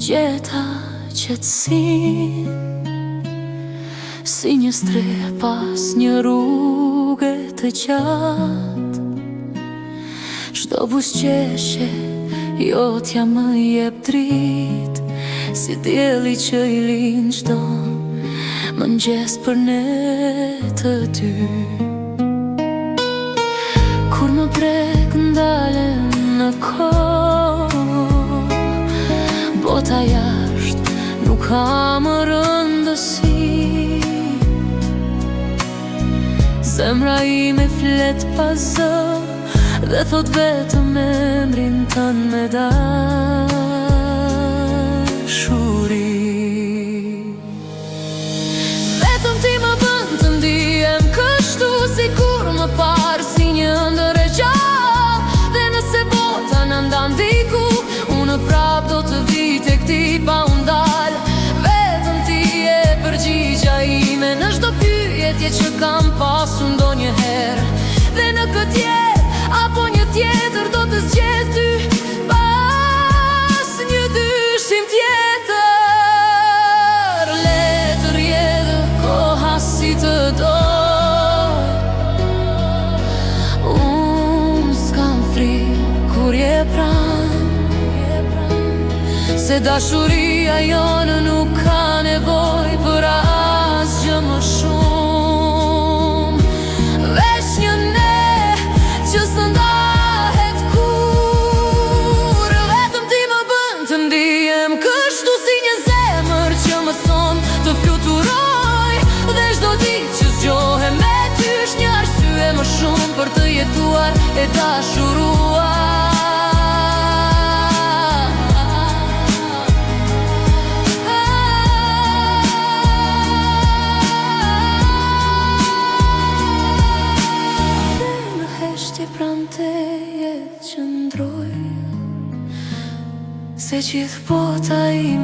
gjeta qetësin, si një stre pas një rrugë të gjatë. Çdo buzëqeshje jotja më jep dritë, si dielli që i lind çdo mëngjes për ne të dy. Kur më prek ndalen në kohë, bota jashtë nuk ka më rëndësi. Zemra ime flet pa zë dhe thot vetëm emrin tënë me dashuri. Vetëm ti më bën të ndihem kështu, si kur më parë, si një ëndër e gjallë. Dhe nëse bota në ndan diku, unë prap do të vi tek ti pa u ndal. Vetëm ti e përgjigja ime në çdo pyetje që kam pasur ndonjëherë. Dhe në këtë jetë apo një tjetër do të zgjedh ty, pas një dyshim tjetër. Le të rjedhë koha si të doj, unë s'kam frikë kur je pranë, se dashuria jonë nuk ka nevojë për asgjë më shumë. Veç një ne që së ndahet kur. Vetëm ti më bën të ndihem kështu, si një zemër që më son të fluturoj. Dhe çdo ditë që zgjohem me ty është një arsye më shumë për të jetuar e dashuruar. Pranë teje qëndroj, se gjithë bota ime